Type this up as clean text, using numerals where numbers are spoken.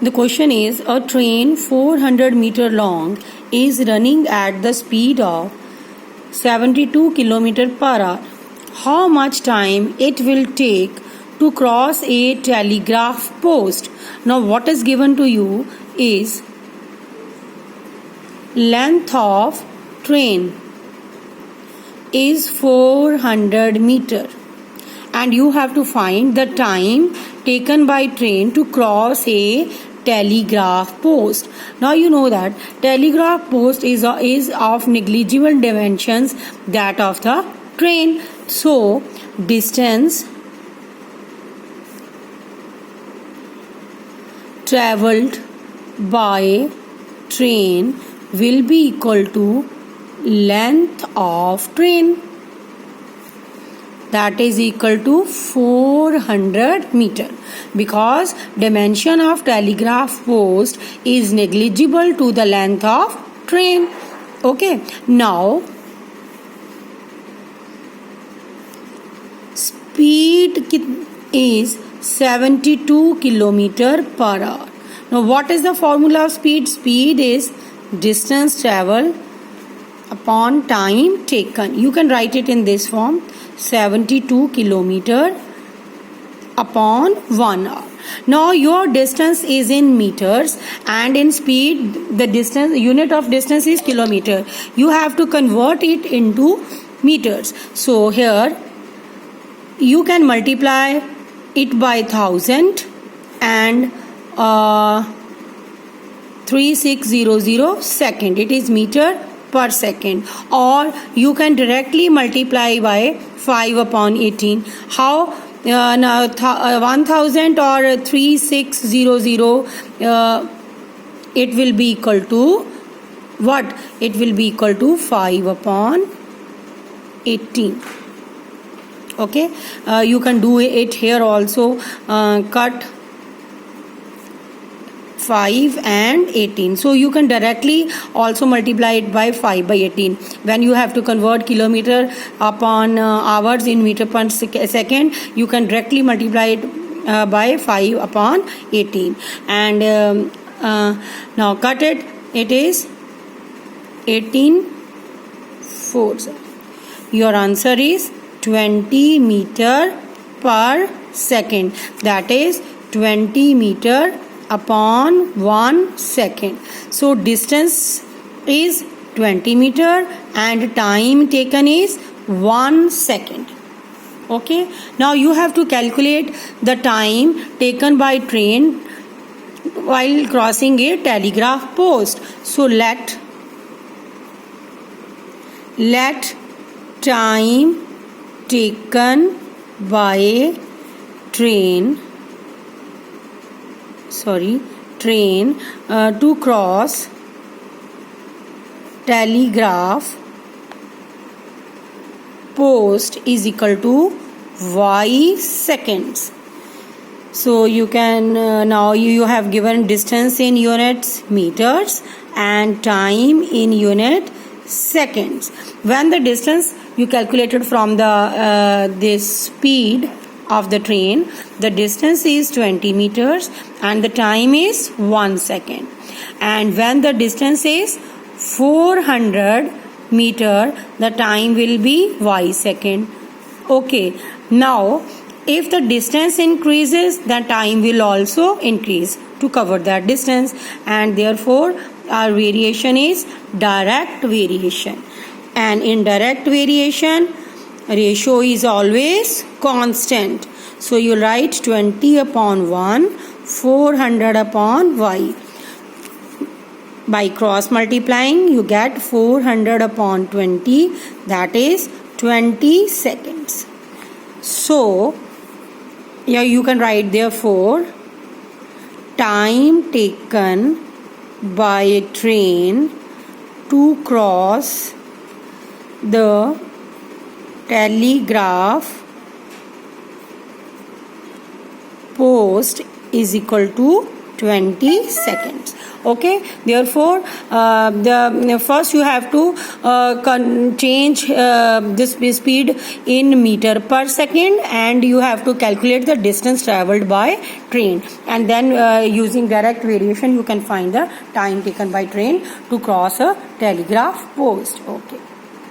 The question is, a train 400-meter long is running at the speed of 72 km per hour. How much time it will take to cross a telegraph post? Now what is given to you is length of train is 400 meter and you have to find the time taken by train to cross a telegraph post. Now you know that telegraph post is of negligible dimensions that of the train. So distance travelled by train will be equal to length of train, that is equal to 400 meter, because dimension of telegraph post is negligible to the length of train. Okay, now speed is 72 km per hour. Now what is the formula of speed? Speed is distance traveled upon time taken. You can write it in this form: 72 km upon 1 hour. Now your distance is in meters and in speed the distance, unit of distance is kilometer. You have to convert it into meters. So here you can multiply it by 1000 and 3600 second. It is meter per second, or you can directly multiply by 5 upon 18. How? Now 1000 or 3600 it will be equal to what? It will be equal to 5 upon 18. Okay, you can do it here also. Cut 5 and 18, so you can directly also multiply it by 5 by 18 when you have to convert kilometer upon hours in meter per second. You can directly multiply it by 5 upon 18 and now cut it. It is 18 4. Your answer is 20 meter per second, that is 20 meter upon 1 second. So distance is 20 meter and time taken is 1 second. Okay, now you have to calculate the time taken by train while crossing a telegraph post. So let time taken by train to cross telegraph post is equal to y seconds. So you can now you have given distance in units meters and time in unit seconds. When the distance you calculated from the this speed of the train, the distance is 20 meters and the time is 1 second. And when the distance is 400 meter, the time will be y second. Okay, now if the distance increases, the time will also increase to cover that distance, and therefore our variation is direct variation. And in direct variation, ratio is always constant. So you write 20 upon 1, 400 upon y. By cross multiplying, you get 400 upon 20, that is 20 seconds. So yeah, you can write therefore time taken by a train to cross the telegraph post is equal to 20 seconds. Okay, therefore the first you have to change this speed in meter per second, and you have to calculate the distance traveled by train, and then using direct variation you can find the time taken by train to cross a telegraph post. Okay.